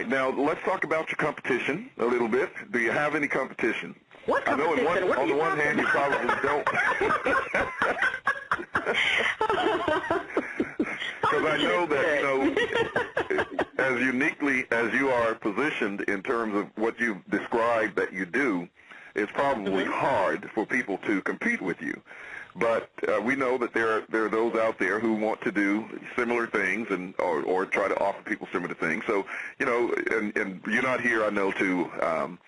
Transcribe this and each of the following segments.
right, now let's talk about your competition a little bit. Do you have any competition? What competition? I know on the one hand you probably don't. Because I know that, as uniquely as you are positioned in terms of what you've described that you do, it's probably hard for people to compete with you. But we know that there are those out there who want to do similar things or try to offer people similar things. So, and you're not here, I know, to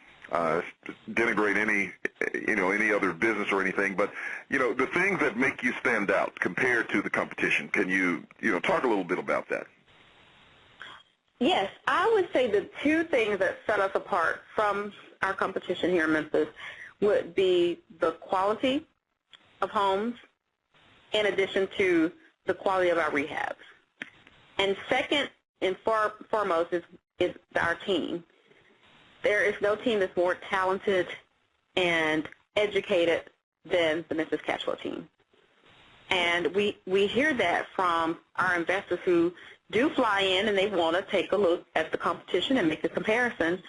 denigrate any other business or anything, but the things that make you stand out compared to the competition. Can you talk a little bit about that? Yes, I would say the two things that set us apart from our competition here in Memphis would be the quality of homes, in addition to the quality of our rehabs. And second and foremost is our team. There is no team that's more talented and educated than the MemphisCashFlow team. And we hear that from our investors who do fly in and they want to take a look at the competition and make a comparison,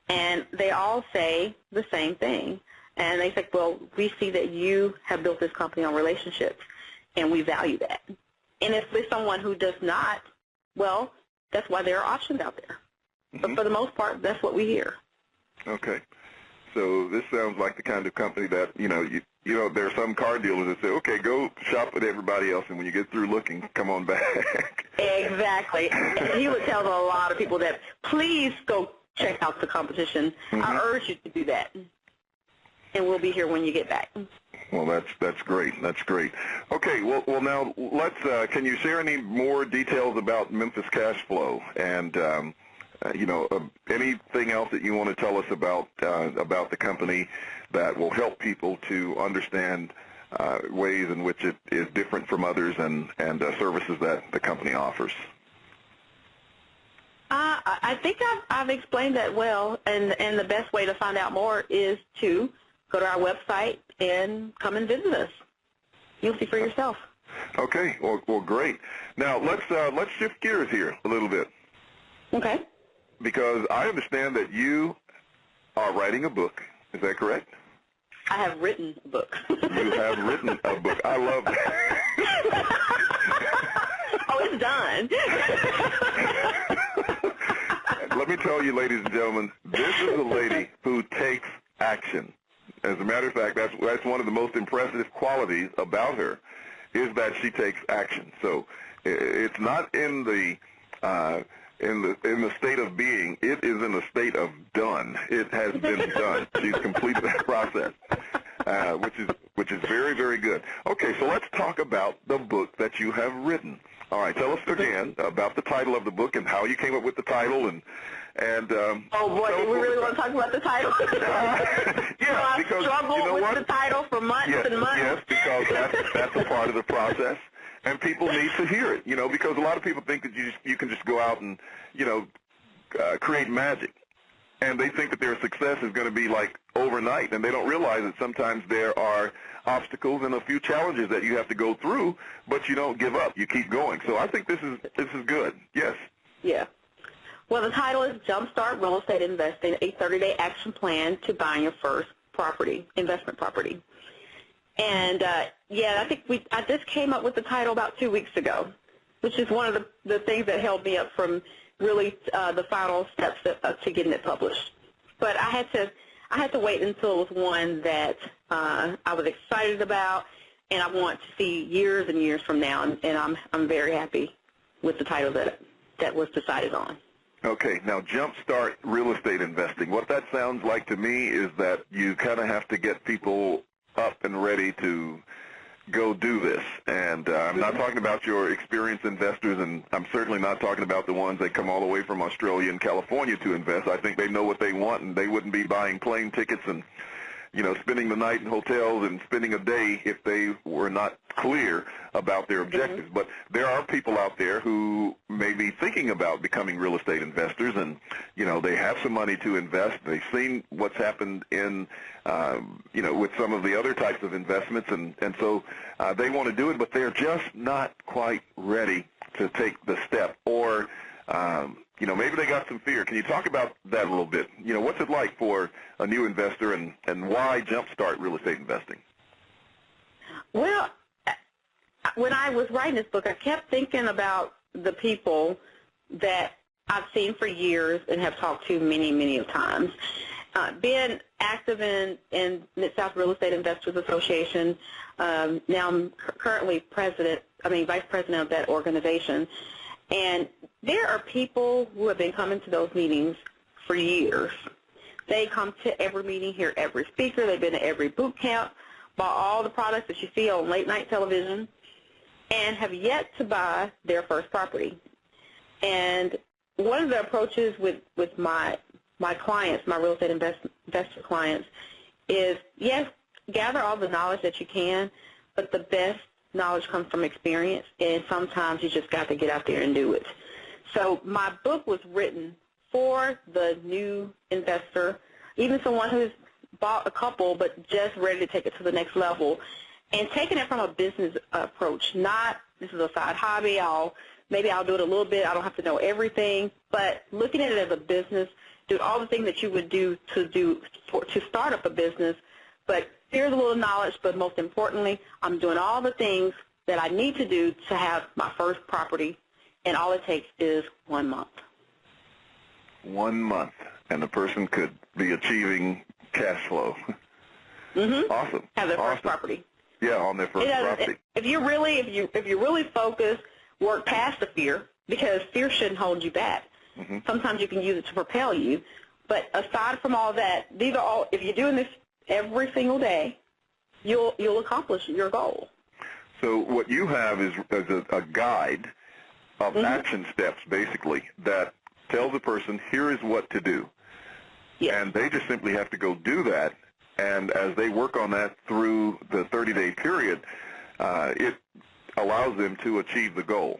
and they all say the same thing. And they say, well, we see that you have built this company on relationships, and we value that. And if there's someone who does not, well, that's why there are options out there. But for the most part, that's what we hear. Okay. So this sounds like the kind of company that, there are some car dealers that say, okay, go shop with everybody else, and when you get through looking, come on back. Exactly. And he would tell a lot of people that, please go check out the competition. I urge you to do that. And we'll be here when you get back. Well, that's great. That's great. Okay. Well, now let's. Can you share any more details about MemphisCashFlow and anything else that you want to tell us about the company that will help people to understand ways in which it is different from others and services that the company offers? I think I've explained that well, and the best way to find out more is to go to our website and come and visit us. You'll see for yourself. Okay. Well, great. Now let's shift gears here a little bit. Okay. Because I understand that you are writing a book. Is that correct? I have written a book. You have written a book. I love that. Oh, it's done. Let me tell you, ladies and gentlemen, this is a lady who takes action. As a matter of fact, that's one of the most impressive qualities about her, is that she takes action. So it's not in the state of being. It is in the state of done. It has been done. She's completed that process, which is very, very good. Okay, so let's talk about the book that you have written. All right, tell us again about the title of the book and how you came up with the title and oh boy, do we really want to talk about the title? Yeah, because I struggled with the title for months and months. Yes, because that's a part of the process. And people need to hear it, because a lot of people think that you can just go out and, create magic. And they think that their success is going to be like overnight, and they don't realize that sometimes there are obstacles and a few challenges that you have to go through, but you don't give up. You keep going. So I think this is good. Yes. Yeah. Well, the title is Jumpstart Real Estate Investing, a 30-day action plan to buying your first investment property. And, I think I just came up with the title about 2 weeks ago, which is one of the things that held me up from really the final steps to getting it published. But I had to wait until it was one that I was excited about, and I want to see years and years from now, and I'm very happy with the title that was decided on. Okay, now Jumpstart Real Estate Investing. What that sounds like to me is that you kind of have to get people up and ready to go do this. And I'm not talking about your experienced investors, and I'm certainly not talking about the ones that come all the way from Australia and California to invest. I think they know what they want, and they wouldn't be buying plane tickets and spending the night in hotels and spending a day if they were not clear about their objectives. But there are people out there who may be thinking about becoming real estate investors, and, they have some money to invest. They've seen what's happened in, with some of the other types of investments, and so they want to do it, but they're just not quite ready to take the step, or Maybe they got some fear. Can you talk about that a little bit? What's it like for a new investor, and why jumpstart real estate investing? Well, when I was writing this book, I kept thinking about the people that I've seen for years and have talked to many, many times. Being active in Mid-South Real Estate Investors Association, now I'm currently vice president of that organization. And there are people who have been coming to those meetings for years. They come to every meeting, hear every speaker. They've been to every boot camp, bought all the products that you see on late-night television, and have yet to buy their first property. And one of the approaches with my clients, my real estate investor clients, is, yes, gather all the knowledge that you can, but the best knowledge comes from experience, and sometimes you just got to get out there and do it. So my book was written for the new investor, even someone who's bought a couple but just ready to take it to the next level, and taking it from a business approach, not this is a side hobby, maybe I'll do it a little bit, I don't have to know everything, but looking at it as a business, do all the things that you would do to start up a business, but here's a little knowledge, but most importantly, I'm doing all the things that I need to do to have my first property, and all it takes is 1 month. 1 month, and the person could be achieving cash flow. Mm-hmm. Awesome. Have their first property. Yeah, on their first property. If you're really focused, work past the fear, because fear shouldn't hold you back. Mm-hmm. Sometimes you can use it to propel you, but aside from all that, these are all. If you're doing this every single day, you'll accomplish your goal. So what you have is a guide of mm-hmm. action steps, basically, that tells a person, here is what to do. Yes. And they just simply have to go do that, and as they work on that through the 30-day period, it allows them to achieve the goal.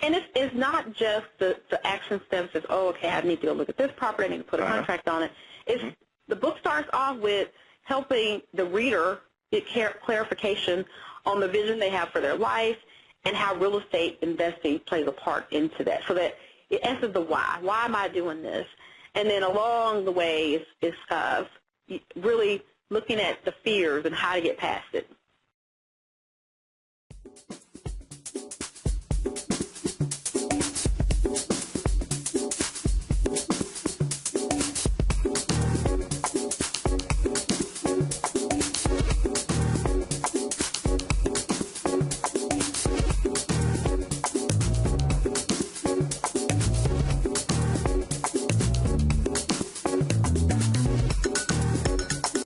And it's not just the action steps as, okay, I need to go look at this property, I need to put a contract on it. It's mm-hmm. The book starts off with helping the reader get clarification on the vision they have for their life and how real estate investing plays a part into that, so that it answers the why. Why am I doing this? And then along the way is really looking at the fears and how to get past it.